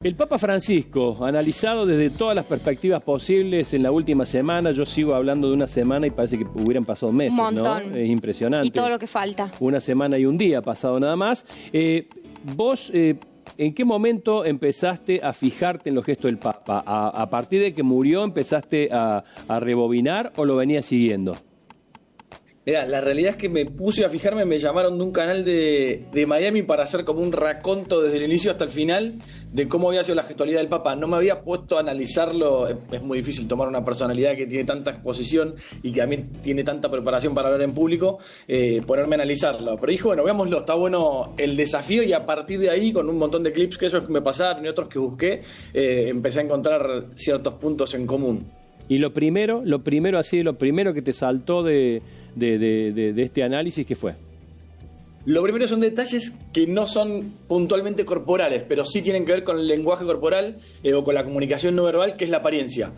El Papa Francisco, analizado desde todas las perspectivas posibles en la última semana, yo sigo hablando de una semana y parece que hubieran pasado meses, un montón, ¿no? Es impresionante. Y todo lo que falta. Una semana y un día pasado nada más. Vos, ¿en qué momento empezaste a fijarte en los gestos del Papa? ¿A partir de que murió empezaste a rebobinar o lo venías siguiendo? Mirá, la realidad es que me puse a fijarme, me llamaron de un canal de Miami para hacer como un raconto desde el inicio hasta el final de cómo había sido la gestualidad del Papa. No me había puesto a analizarlo, es muy difícil tomar una personalidad que tiene tanta exposición y que también tiene tanta preparación para hablar en público, ponerme a analizarlo. Pero dije, bueno, veámoslo, está bueno el desafío, y a partir de ahí, con un montón de clips que esos me pasaron y otros que busqué, empecé a encontrar ciertos puntos en común. Y lo primero que te saltó de este análisis, ¿qué fue? Lo primero son detalles que no son puntualmente corporales, pero sí tienen que ver con el lenguaje corporal o con la comunicación no verbal, que es la apariencia.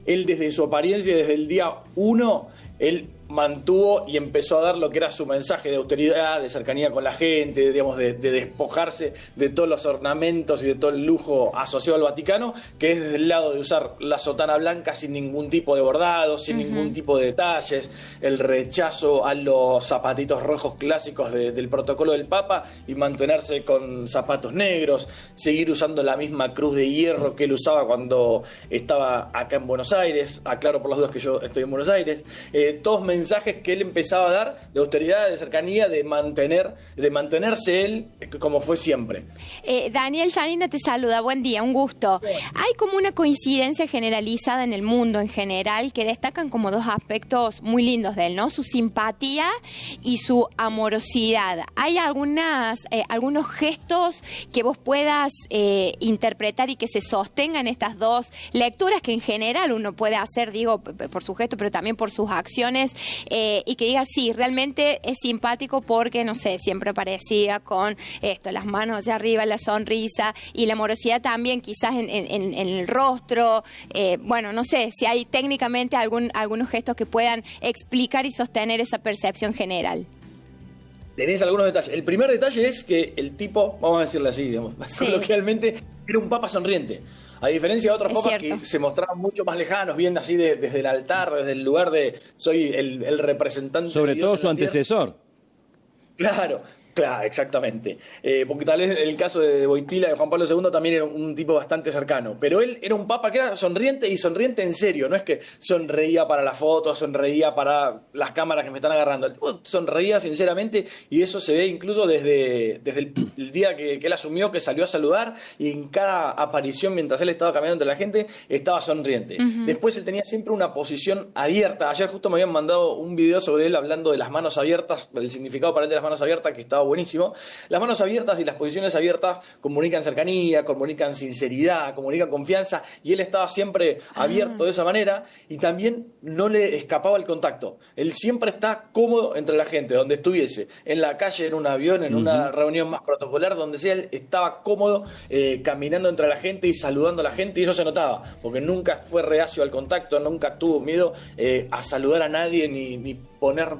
Él desde su apariencia, desde el día 1, él mantuvo y empezó a dar lo que era su mensaje de austeridad, de cercanía con la gente, digamos, de despojarse de todos los ornamentos y de todo el lujo asociado al Vaticano, que es desde el lado de usar la sotana blanca sin ningún tipo de bordado, sin ningún tipo de detalles, el rechazo a los zapatitos rojos clásicos del protocolo del Papa y mantenerse con zapatos negros, seguir usando la misma cruz de hierro que él usaba cuando estaba acá en Buenos Aires. Aclaro por las dudas que yo estoy en Buenos Aires. Todos mensajes que él empezaba a dar de austeridad, de cercanía, de mantenerse él como fue siempre. Daniel, Janina te saluda, buen día, un gusto. Hay como una coincidencia generalizada en el mundo en general que destacan como dos aspectos muy lindos de él, ¿no? Su simpatía y su amorosidad. ¿Hay algunos gestos que vos puedas interpretar y que se sostengan estas dos lecturas que en general uno puede hacer, digo, por su gesto, pero también por sus acciones, y que diga, sí, realmente es simpático porque, no sé, siempre aparecía con esto, las manos hacia arriba, la sonrisa y la amorosidad también quizás en el rostro? Bueno, no sé, si hay técnicamente algunos gestos que puedan explicar y sostener esa percepción general. Tenés algunos detalles. El primer detalle es que el tipo, vamos a decirlo así, digamos, sí, coloquialmente, era un papa sonriente. A diferencia de otros papas que se mostraban mucho más lejanos, viendo así desde el altar, desde el lugar de soy el representante. Sobre de Dios todo su antecesor. Claro, exactamente. Porque tal vez el caso de Wojtyla, de Juan Pablo II, también era un tipo bastante cercano. Pero él era un papa que era sonriente, y sonriente en serio. No es que sonreía para la foto, sonreía para las cámaras que me están agarrando. El tipo sonreía sinceramente, y eso se ve incluso desde el día que él asumió, que salió a saludar, y en cada aparición mientras él estaba caminando entre la gente, estaba sonriente. Después él tenía siempre una posición abierta. Ayer justo me habían mandado un video sobre él hablando de las manos abiertas, el significado para él de las manos abiertas, que estaba buenísimo. Las manos abiertas y las posiciones abiertas comunican cercanía, comunican sinceridad, comunican confianza, y él estaba siempre abierto de esa manera, y también no le escapaba el contacto. Él siempre está cómodo entre la gente, donde estuviese, en la calle, en un avión, en una reunión más protocolar, donde sea, él estaba cómodo caminando entre la gente y saludando a la gente, y eso se notaba, porque nunca fue reacio al contacto, nunca tuvo miedo a saludar a nadie, ni poner,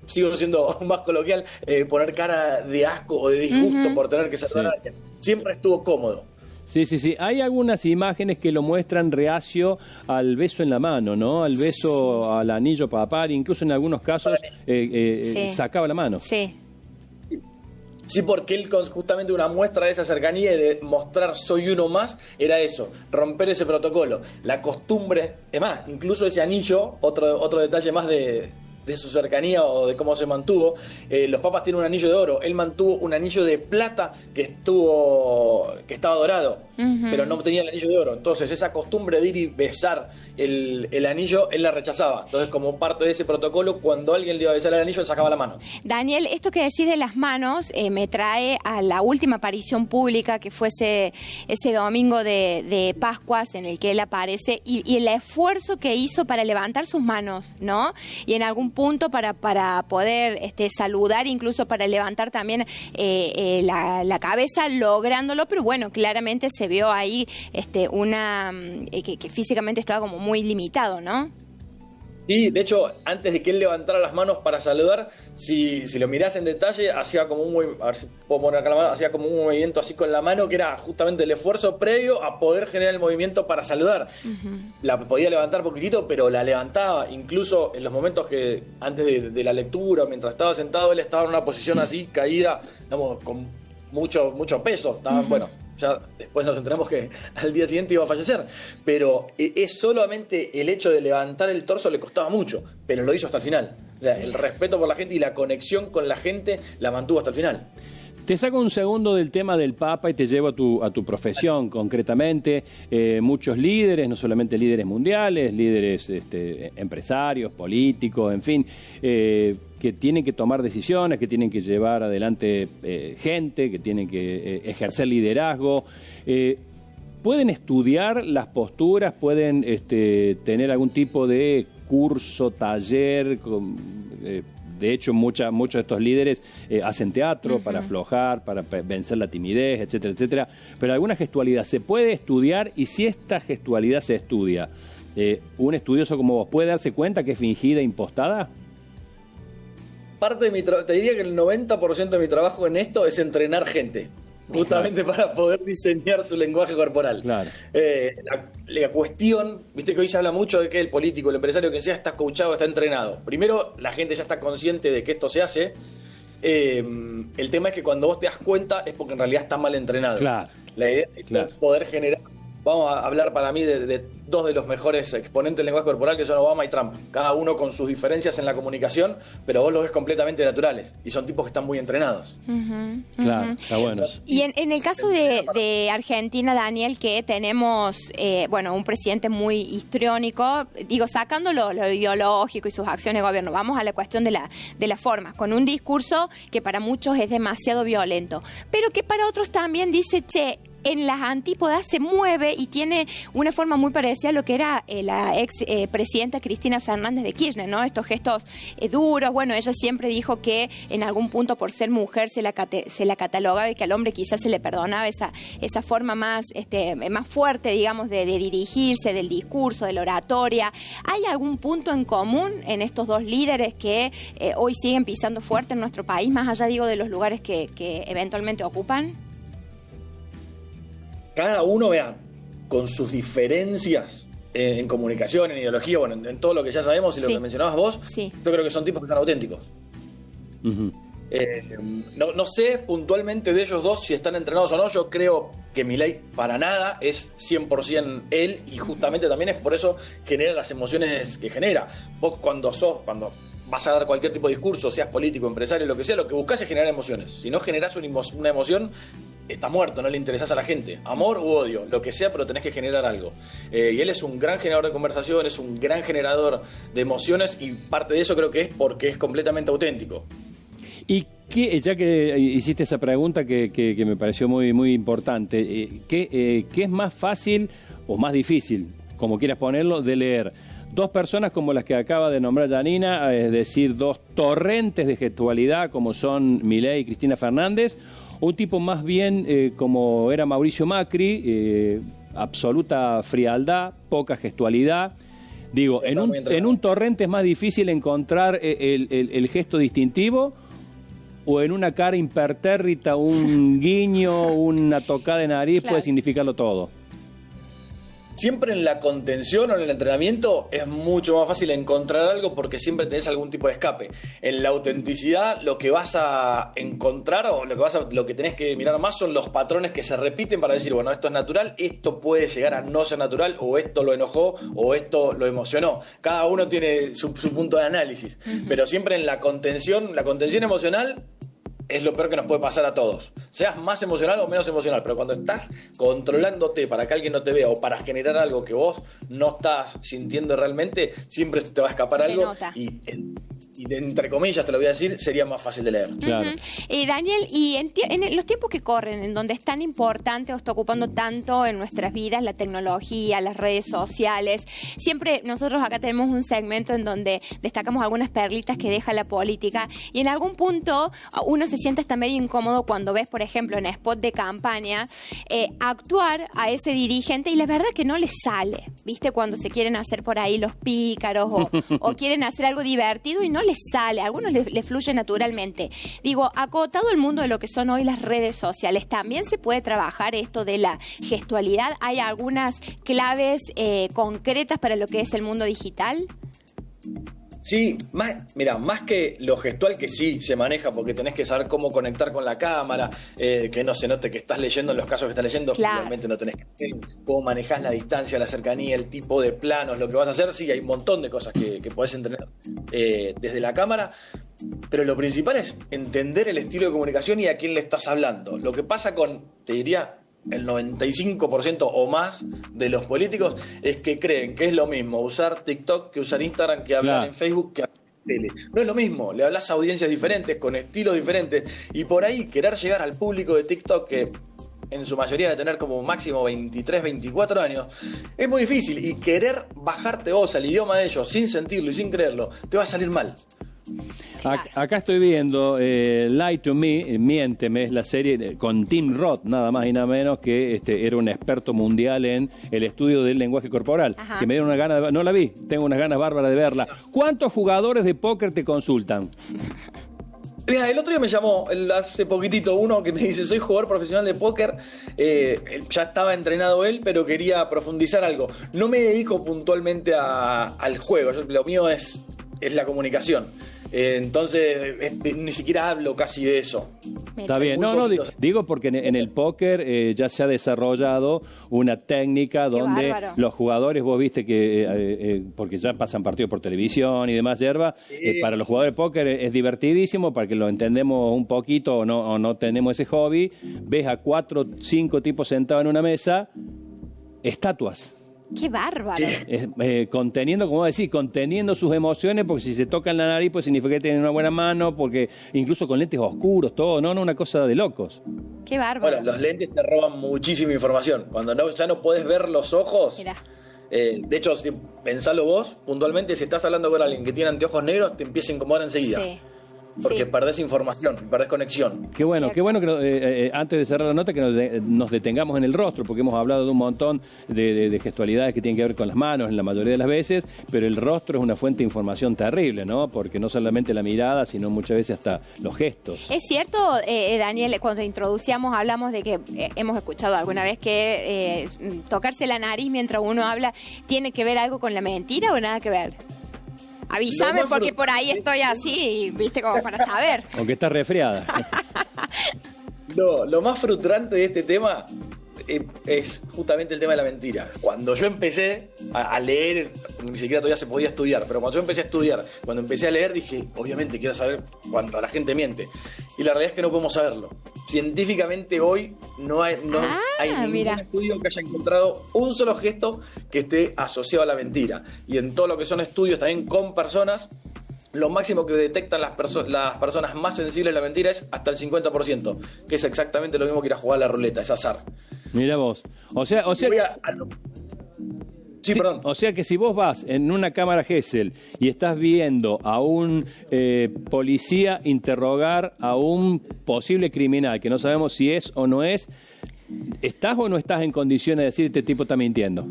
sigo siendo más coloquial, poner cara de asco o de disgusto por tener que saludar a alguien. Siempre estuvo cómodo. Sí. Hay algunas imágenes que lo muestran reacio al beso en la mano, ¿no? Al beso, al anillo papal, incluso en algunos casos sacaba la mano. Sí, porque él, justamente una muestra de esa cercanía y de mostrar soy uno más, era eso, romper ese protocolo. La costumbre, es más, incluso ese anillo, otro detalle más de su cercanía o de cómo se mantuvo. Los papas tienen un anillo de oro, él mantuvo un anillo de plata que estaba dorado, pero no tenía el anillo de oro. Entonces esa costumbre de ir y besar el anillo, él la rechazaba. Entonces, como parte de ese protocolo, cuando alguien le iba a besar el anillo, él sacaba la mano. Daniel, esto que decís de las manos me trae a la última aparición pública, que fue ese domingo de Pascuas, en el que él aparece, y el esfuerzo que hizo para levantar sus manos, ¿no? Y en algún punto para poder saludar, incluso para levantar también la cabeza, lográndolo, pero bueno, claramente se vio ahí que físicamente estaba como muy limitado, ¿no? Sí, de hecho, antes de que él levantara las manos para saludar, si lo mirás en detalle, hacía como a ver si puedo poner acá la mano, hacía como un movimiento así con la mano, que era justamente el esfuerzo previo a poder generar el movimiento para saludar. La podía levantar poquitito, pero la levantaba. Incluso en los momentos que, antes de la lectura, mientras estaba sentado, él estaba en una posición así, caída, digamos, con mucho peso. Estaba, bueno, ya después nos enteramos que al día siguiente iba a fallecer, pero es solamente el hecho de levantar el torso le costaba mucho, pero lo hizo hasta el final. O sea, el respeto por la gente y la conexión con la gente la mantuvo hasta el final. Te saco un segundo del tema del Papa y te llevo a tu profesión concretamente. Muchos líderes, no solamente líderes mundiales, líderes empresarios, políticos, en fin, que tienen que tomar decisiones, que tienen que llevar adelante gente, que tienen que ejercer liderazgo. ¿Pueden estudiar las posturas? ¿Pueden tener algún tipo de curso, taller? De hecho, muchos de estos líderes hacen teatro para aflojar, para vencer la timidez, etcétera, etcétera. Pero alguna gestualidad se puede estudiar, y si esta gestualidad se estudia, ¿un estudioso como vos puede darse cuenta que es fingida, impostada? Parte de te diría que el 90% de mi trabajo en esto es entrenar gente. Justamente para poder diseñar su lenguaje corporal. Claro. La cuestión, viste que hoy se habla mucho de que el político, el empresario, que sea, está coachado, está entrenado. Primero, la gente ya está consciente de que esto se hace. El tema es que cuando vos te das cuenta es porque en realidad está mal entrenado. Claro. La idea es poder generar. Vamos a hablar para mí de dos de los mejores exponentes del lenguaje corporal, que son Obama y Trump. Cada uno con sus diferencias en la comunicación, pero vos los ves completamente naturales. Y son tipos que están muy entrenados. Claro, está bueno. Y en el caso de Argentina, Daniel, que tenemos un presidente muy histriónico, digo, sacando lo ideológico y sus acciones de gobierno, vamos a la cuestión de la forma, con un discurso que para muchos es demasiado violento, pero que para otros también dice, en las antípodas se mueve y tiene una forma muy parecida a lo que era la ex presidenta Cristina Fernández de Kirchner, ¿no? Estos gestos duros. Bueno, ella siempre dijo que en algún punto, por ser mujer, se la catalogaba, y que al hombre quizás se le perdonaba esa forma más fuerte, digamos, de dirigirse, del discurso, de la oratoria. ¿Hay algún punto en común en estos dos líderes que hoy siguen pisando fuerte en nuestro país, más allá, digo, de los lugares que eventualmente ocupan? Cada uno, vean, con sus diferencias en comunicación, en ideología, bueno, en todo lo que ya sabemos y lo que mencionabas vos, yo creo que son tipos que son auténticos. No sé puntualmente de ellos dos si están entrenados o no. Yo creo que Milei para nada es 100% él, y justamente también es por eso genera las emociones que genera. Vos cuando vas a dar cualquier tipo de discurso, seas político, empresario, lo que sea, lo que buscas es generar emociones. Si no generás una emoción, estás muerto, no le interesás a la gente. Amor u odio, lo que sea, pero tenés que generar algo. Y él es un gran generador de conversación, es un gran generador de emociones, y parte de eso creo que es porque es completamente auténtico. Y ya que hiciste esa pregunta que me pareció muy, muy importante, ¿qué es más fácil o más difícil, como quieras ponerlo, de leer? Dos personas como las que acaba de nombrar Janina, es decir, dos torrentes de gestualidad como son Milei y Cristina Fernández, un tipo más bien como era Mauricio Macri, absoluta frialdad, poca gestualidad. Digo, en un torrente es más difícil encontrar el gesto distintivo, o en una cara impertérrita, un guiño, una tocada de nariz, puede significarlo todo. Siempre en la contención o en el entrenamiento es mucho más fácil encontrar algo, porque siempre tenés algún tipo de escape. En la autenticidad lo que vas a encontrar, o lo que tenés que mirar más, son los patrones que se repiten para decir, bueno, esto es natural, esto puede llegar a no ser natural, o esto lo enojó, o esto lo emocionó. Cada uno tiene su punto de análisis, pero siempre en la contención emocional es lo peor que nos puede pasar a todos. Seas más emocional o menos emocional, pero cuando estás controlándote para que alguien no te vea, o para generar algo que vos no estás sintiendo realmente, siempre te va a escapar algo. Nota. Y entre comillas te lo voy a decir, sería más fácil de leer. Claro. Daniel, y en los tiempos que corren, en donde es tan importante o está ocupando tanto en nuestras vidas la tecnología, las redes sociales, siempre nosotros acá tenemos un segmento en donde destacamos algunas perlitas que deja la política, y en algún punto uno se siente hasta medio incómodo cuando ves, por ejemplo, en spot de campaña, actuar a ese dirigente y la verdad que no le sale, ¿viste? Cuando se quieren hacer por ahí los pícaros o quieren hacer algo divertido y no les sale, a algunos les fluye naturalmente. Digo, acotado el mundo de lo que son hoy las redes sociales, también se puede trabajar esto de la gestualidad. ¿Hay algunas claves concretas para lo que es el mundo digital? Sí, más que lo gestual, que sí se maneja porque tenés que saber cómo conectar con la cámara, que no se note que estás leyendo en los casos que estás leyendo, claro. Realmente no tenés que ver cómo manejás la distancia, la cercanía, el tipo de planos, lo que vas a hacer. Sí, hay un montón de cosas que podés entender desde la cámara, pero lo principal es entender el estilo de comunicación y a quién le estás hablando. Lo que pasa con, te diría, el 95% o más de los políticos es que creen que es lo mismo usar TikTok que usar Instagram, que hablar en Facebook, que hablar en tele. No es lo mismo, le hablas a audiencias diferentes, con estilos diferentes, y por ahí querer llegar al público de TikTok, que en su mayoría de tener como máximo 23, 24 años, es muy difícil, y querer bajarte vos al idioma de ellos sin sentirlo y sin creerlo, te va a salir mal. Claro. Acá estoy viendo Lie to Me, Miénteme, es la serie con Tim Roth, nada más y nada menos, que era un experto mundial en el estudio del lenguaje corporal. Ajá. Que me dieron una gana no la vi, tengo unas ganas bárbaras de verla. ¿Cuántos jugadores de póker te consultan? Mira, el otro día me llamó, hace poquitito, uno que me dice, soy jugador profesional de póker, ya estaba entrenado él, pero quería profundizar algo. No me dedico puntualmente al juego, lo mío es la comunicación. Entonces ni siquiera hablo casi de eso. Está bien, no, digo porque en el póker ya se ha desarrollado una técnica donde los jugadores, vos viste que, porque ya pasan partidos por televisión y demás hierba, para los jugadores de póker es divertidísimo, para que lo entendemos un poquito o no tenemos ese hobby, ves a 4 o 5 tipos sentados en una mesa, estatuas. ¡Qué bárbaro! Conteniendo sus emociones, porque si se tocan la nariz, pues significa que tienen una buena mano, porque incluso con lentes oscuros, todo, no, una cosa de locos. ¡Qué bárbaro! Bueno, los lentes te roban muchísima información. Cuando ya no podés ver los ojos... Mirá. De hecho, si pensalo vos, puntualmente, si estás hablando con alguien que tiene anteojos negros, te empieza a incomodar enseguida. Sí. Porque perdés información, perdés conexión. Qué bueno que antes de cerrar la nota que nos detengamos en el rostro, porque hemos hablado de un montón de gestualidades que tienen que ver con las manos en la mayoría de las veces, pero el rostro es una fuente de información terrible, ¿no? Porque no solamente la mirada, sino muchas veces hasta los gestos. Es cierto, Daniel, cuando introducíamos hablamos de que hemos escuchado alguna vez que tocarse la nariz mientras uno habla tiene que ver algo con la mentira o nada que ver. Avísame porque por ahí estoy así, viste, como para saber. Aunque estás resfriada. No, lo más frustrante de este tema es justamente el tema de la mentira. Cuando yo empecé a leer, ni siquiera todavía se podía estudiar, pero cuando yo empecé a estudiar, cuando empecé a leer dije, obviamente quiero saber cuánto la gente miente. Y la realidad es que no podemos saberlo. Científicamente hoy no hay ningún estudio que haya encontrado un solo gesto que esté asociado a la mentira. Y en todo lo que son estudios también con personas, lo máximo que detectan las personas más sensibles a la mentira es hasta el 50%, que es exactamente lo mismo que ir a jugar a la ruleta, es azar. Mira vos. O sea que si vos vas en una cámara Gesell y estás viendo a un policía interrogar a un posible criminal, que no sabemos si es o no es, ¿estás o no estás en condiciones de decir este tipo está mintiendo?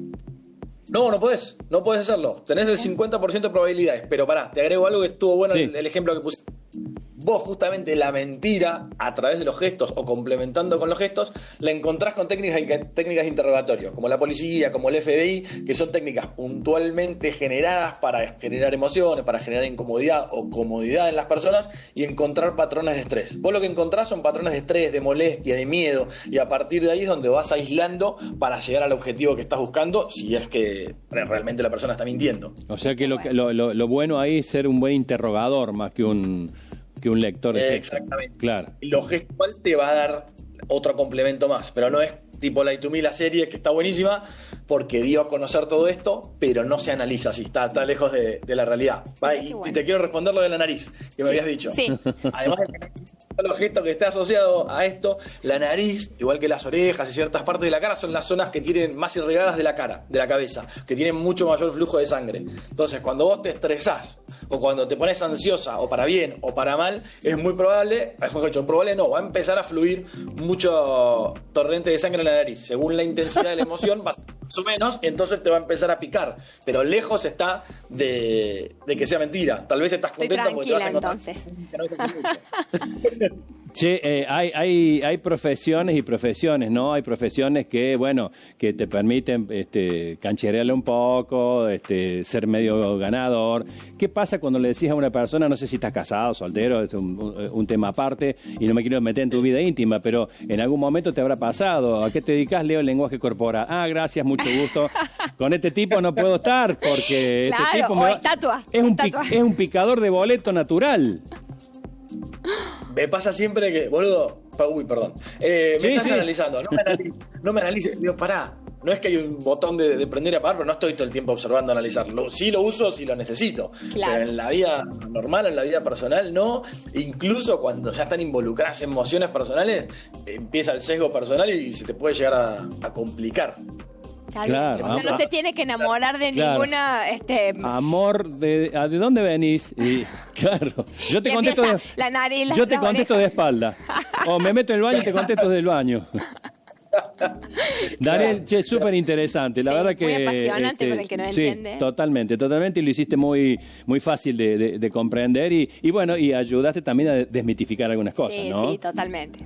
No podés hacerlo. Tenés el 50% de probabilidades, pero pará, te agrego algo que estuvo bueno, sí. el ejemplo que puse. Vos justamente la mentira, a través de los gestos o complementando con los gestos, la encontrás con técnicas de interrogatorio, como la policía, como el FBI, que son técnicas puntualmente generadas para generar emociones, para generar incomodidad o comodidad en las personas y encontrar patrones de estrés. Vos lo que encontrás son patrones de estrés, de molestia, de miedo, y a partir de ahí es donde vas aislando para llegar al objetivo que estás buscando, si es que realmente la persona está mintiendo. O sea que lo bueno ahí es ser un buen interrogador más que un lector de texto. Exactamente. Claro. Lo gestual te va a dar otro complemento más, pero no es tipo Lie to Me, la serie, que está buenísima, porque dio a conocer todo esto, pero no se analiza así, está lejos de la realidad. Y te quiero responder lo de la nariz, que me habías dicho. Sí. Además de los gestos que esté asociado a esto, la nariz, igual que las orejas y ciertas partes de la cara, son las zonas que tienen más irrigadas de la cara, de la cabeza, que tienen mucho mayor flujo de sangre. Entonces, cuando vos te estresás o cuando te pones ansiosa, o para bien o para mal, es muy probable, mejor dicho, probable no, va a empezar a fluir mucho torrente de sangre en la nariz. Según la intensidad de la emoción, más o menos, entonces te va a empezar a picar. Pero lejos está de que sea mentira. Tal vez estás contenta porque te vas a encontrar que no es así mucho. Sí, hay profesiones y profesiones, ¿no? Hay profesiones que, bueno, que te permiten cancherearle un poco, ser medio ganador. ¿Qué pasa cuando le decís a una persona, no sé si estás casado, soltero, es un tema aparte, y no me quiero meter en tu vida íntima, pero en algún momento te habrá pasado? ¿A qué te dedicas? Leo el lenguaje corporal. Ah, gracias, mucho gusto. Con este tipo no puedo estar porque claro, este tipo es un picador de boleto natural. Me pasa siempre que, boludo, uy, perdón, me estás analizando, no me analices, digo, pará, no es que hay un botón de prender y apagar, pero no estoy todo el tiempo observando, analizarlo, sí lo uso, sí lo necesito, claro. Pero en la vida normal, en la vida personal, no, incluso cuando ya están involucradas emociones personales, empieza el sesgo personal y se te puede llegar a complicar. Claro, o sea, no se tiene que enamorar de ninguna amor ¿de dónde venís? Y, claro, yo te contesto la nariz, yo te contesto de espalda, o me meto en el baño y te contesto del baño. Daniel, súper interesante, la verdad que muy apasionante para el que no entiende. Totalmente, y lo hiciste muy, muy fácil de comprender y bueno, y ayudaste también a desmitificar algunas cosas, ¿no? Sí, totalmente.